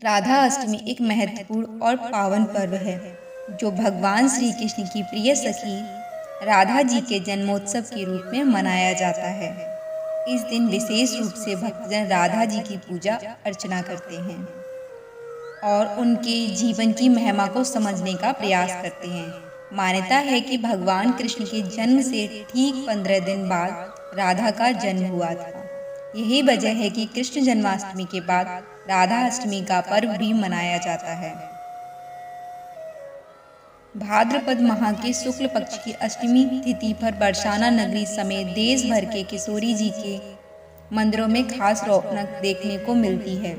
राधा अष्टमी एक महत्वपूर्ण और पावन पर्व है जो भगवान श्री कृष्ण की प्रिय सखी राधा जी के जन्मोत्सव के रूप में मनाया जाता है। इस दिन विशेष रूप से भक्तजन राधा जी की पूजा अर्चना करते हैं और उनके जीवन की महिमा को समझने का प्रयास करते हैं। मान्यता है कि भगवान कृष्ण के जन्म से ठीक 15 दिन बाद राधा का जन्म हुआ था। यही वजह है कि कृष्ण जन्माष्टमी के बाद राधा अष्टमी का पर्व भी मनाया जाता है। भाद्रपद माह के शुक्ल पक्ष की अष्टमी तिथि पर बरसाना नगरी समेत देश भर के किशोरी जी के मंदिरों में खास रौनक देखने को मिलती है।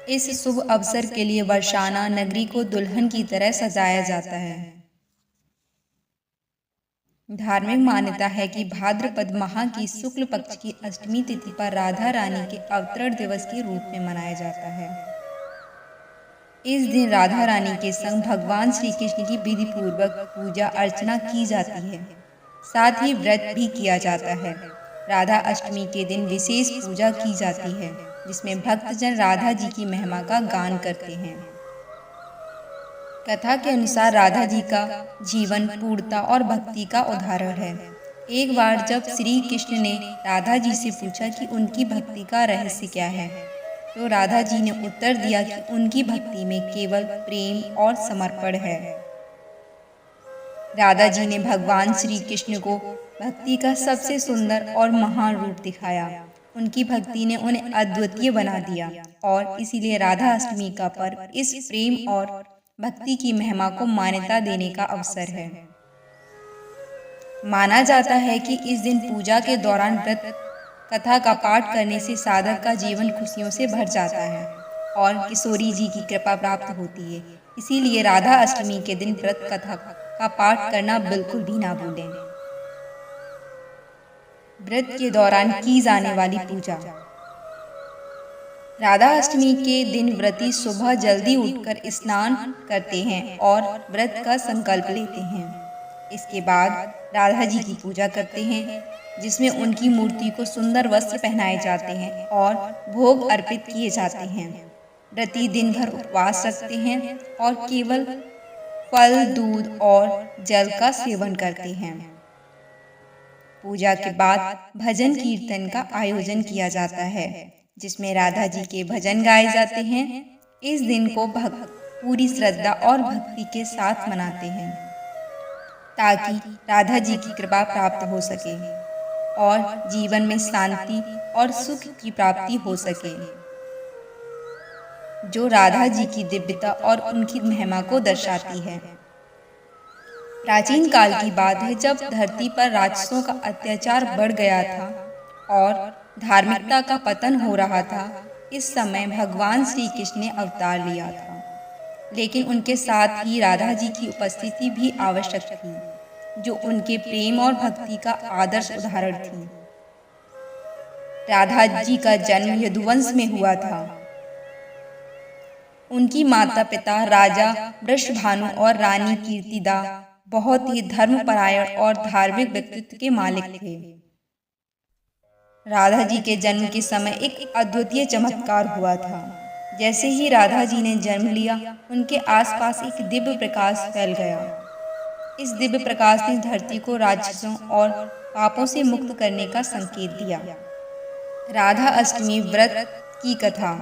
इस शुभ अवसर के लिए बरसाना नगरी को दुल्हन की तरह सजाया जाता है। धार्मिक मान्यता है कि भाद्रपद माह की शुक्ल पक्ष की अष्टमी तिथि पर राधा रानी के अवतरण दिवस के रूप में मनाया जाता है। इस दिन राधा रानी के संग भगवान श्री कृष्ण की विधि पूर्वक पूजा अर्चना की जाती है, साथ ही व्रत भी किया जाता है। राधा अष्टमी के दिन विशेष पूजा की जाती है जिसमें भक्तजन राधा जी की महिमा का गान करते हैं। कथा के अनुसार राधा जी का जीवन पूर्णता और भक्ति का उदाहरण है। एक बार जब श्री कृष्ण ने राधा जी से पूछा कि उनकी भक्ति का रहस्य क्या है, तो राधा जी ने उत्तर दिया कि उनकी भक्ति में केवल प्रेम और समर्पण है। राधा जी ने भगवान श्री कृष्ण को भक्ति का सबसे सुंदर और महान रूप दिखाया। उनकी भक्ति ने उन्हें अद्वितीय बना दिया और इसीलिए राधा अष्टमी का पर्व इस प्रेम और भक्ति की महिमा को मान्यता देने का अवसर है। माना जाता है कि इस दिन पूजा के दौरान व्रत कथा का पाठ करने से साधक का जीवन खुशियों से भर जाता है और किशोरी जी की कृपा प्राप्त होती है। इसीलिए राधा अष्टमी के दिन व्रत कथा का पाठ करना बिल्कुल भी ना भूलें। व्रत के दौरान की जाने वाली पूजा। राधा अष्टमी के दिन व्रती सुबह जल्दी उठकर स्नान करते हैं और व्रत का संकल्प लेते हैं। इसके बाद राधा जी की पूजा करते हैं जिसमें उनकी मूर्ति को सुंदर वस्त्र पहनाए जाते हैं और भोग अर्पित किए जाते हैं। व्रती दिन भर उपवास रखते हैं और केवल फल, दूध और जल का सेवन करते हैं। पूजा के बाद भजन कीर्तन का आयोजन किया जाता है जिसमें राधा जी के भजन गाए जाते हैं। इस दिन को पूरी श्रद्धा और भक्ति के साथ मनाते हैं ताकि राधा जी की कृपा प्राप्त हो सके और जीवन में शांति और सुख की प्राप्ति हो सके, जो राधा जी की दिव्यता और उनकी महिमा को दर्शाती है। प्राचीन काल की बात है जब धरती पर राक्षसों का अत्याचार बढ़ गया था और धार्मिकता का पतन हो रहा था। इस समय भगवान श्री कृष्ण ने अवतार लिया था, लेकिन उनके साथ ही राधा जी की उपस्थिति भी आवश्यक थी, जो उनके प्रेम और भक्ति का आदर्श उदाहरण थी। राधा जी का जन्म यदुवंश में हुआ था। उनकी माता पिता राजा वृषभानु और रानी कीर्तिदा बहुत ही धर्मपरायण और धार्मिक व्यक्तित्व के मालिक थे। राधा जी के जन्म के समय एक अद्वितीय चमत्कार हुआ था। जैसे ही राधा जी ने जन्म लिया, उनके आसपास एक दिव्य प्रकाश फैल गया। इस दिव्य प्रकाश ने धरती को राक्षसों और पापों से मुक्त करने का संकेत दिया। राधा अष्टमी व्रत की कथा।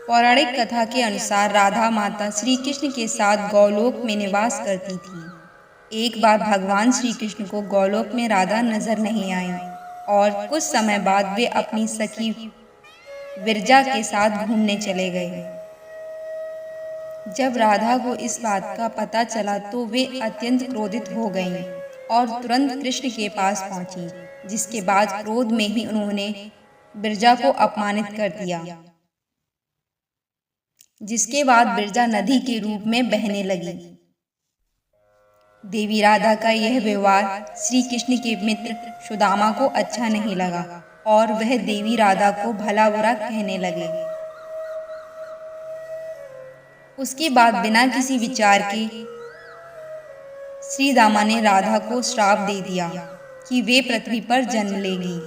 पौराणिक कथा के अनुसार राधा माता श्री कृष्ण के साथ गौलोक में निवास करती थी। एक बार भगवान श्री कृष्ण को गौलोक में राधा नजर नहीं आई और कुछ समय बाद वे अपनी सखी विरजा के साथ घूमने चले गए। जब राधा को इस बात का पता चला तो वे अत्यंत क्रोधित हो गईं और तुरंत कृष्ण के पास पहुंची, जिसके बाद क्रोध में ही उन्होंने विरजा को अपमानित कर दिया, जिसके बाद विरजा नदी के रूप में बहने लगी। देवी राधा का यह व्यवहार श्री कृष्ण के मित्र सुदामा को अच्छा नहीं लगा और वह देवी राधा को भला बुरा कहने लगे। उसके बाद बिना किसी विचार के श्री दामा ने राधा को श्राप दे दिया कि वे पृथ्वी पर जन्म लेगी।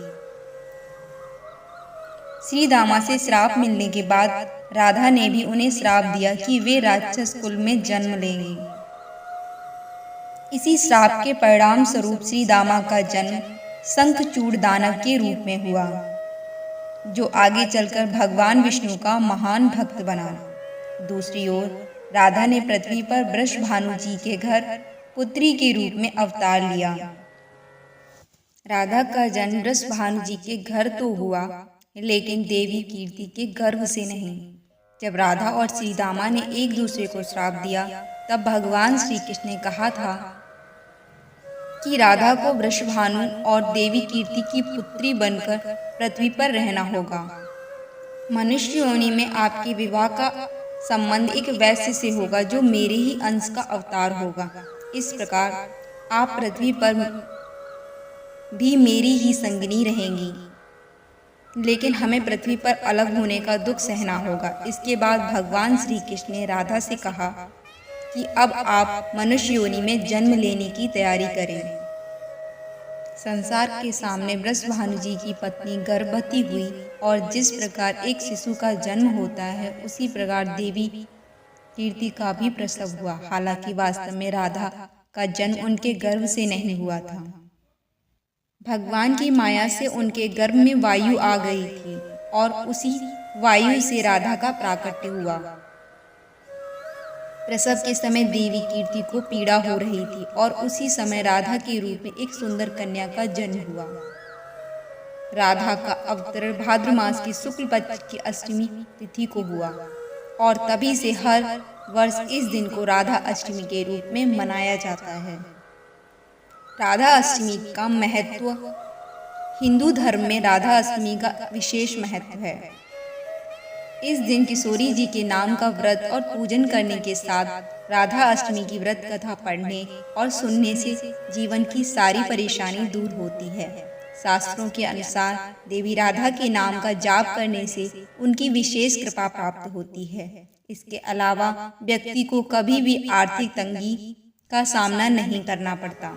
श्री दामा से श्राप मिलने के बाद राधा ने भी उन्हें श्राप दिया कि वे राक्षस कुल में जन्म लेंगी। इसी श्राप के परिणाम स्वरूप श्री दामा का जन्म शंखचूड़ दानव के रूप में हुआ, जो आगे चलकर भगवान विष्णु का महान भक्त बना। दूसरी ओर राधा ने पृथ्वी पर वृषभानु जी के घर पुत्री के रूप में अवतार लिया। राधा का जन्म वृषभानु जी के घर तो हुआ, लेकिन देवी कीर्ति के गर्भ से नहीं। जब राधा और श्री दामा ने एक दूसरे को श्राप दिया, तब भगवान श्री कृष्ण ने कहा था कि राधा को वृषभानु और देवी कीर्ति की पुत्री बनकर पृथ्वी पर रहना होगा। मनुष्य योनि में आपके विवाह का संबंध एक वैश्य से होगा जो मेरे ही अंश का अवतार होगा। इस प्रकार आप पृथ्वी पर भी मेरी ही संगिनी रहेंगी, लेकिन हमें पृथ्वी पर अलग होने का दुख सहना होगा। इसके बाद भगवान श्री कृष्ण ने राधा से कहा कि अब आप मनुष्य योनि में जन्म लेने की तैयारी करें। संसार के सामने वृषभानु जी की पत्नी गर्भवती हुई, और जिस प्रकार एक शिशु का जन्म होता है, उसी प्रकार देवी कीर्ति का भी प्रसव हुआ। हालांकि वास्तव में राधा का जन्म उनके गर्भ से नहीं हुआ था। भगवान की माया से उनके गर्भ में वायु आ गई थी, और उसी वायु से राधा का प्राकट्य हुआ। प्रसव के समय देवी कीर्ति को पीड़ा हो रही थी, और उसी समय राधा के रूप में एक सुंदर कन्या का जन्म हुआ। राधा का अवतरण भाद्र मास की शुक्ल पक्ष की अष्टमी तिथि को हुआ, और तभी से हर वर्ष इस दिन को राधा अष्टमी के रूप में मनाया जाता है। राधा अष्टमी का महत्व। हिंदू धर्म में राधा अष्टमी का विशेष महत्व है। इस दिन किशोरी जी के नाम का व्रत और पूजन करने के साथ राधा अष्टमी की व्रत कथा पढ़ने और सुनने से जीवन की सारी परेशानी दूर होती है। शास्त्रों के अनुसार देवी राधा के नाम का जाप करने से उनकी विशेष कृपा प्राप्त होती है। इसके अलावा व्यक्ति को कभी भी आर्थिक तंगी का सामना नहीं करना पड़ता।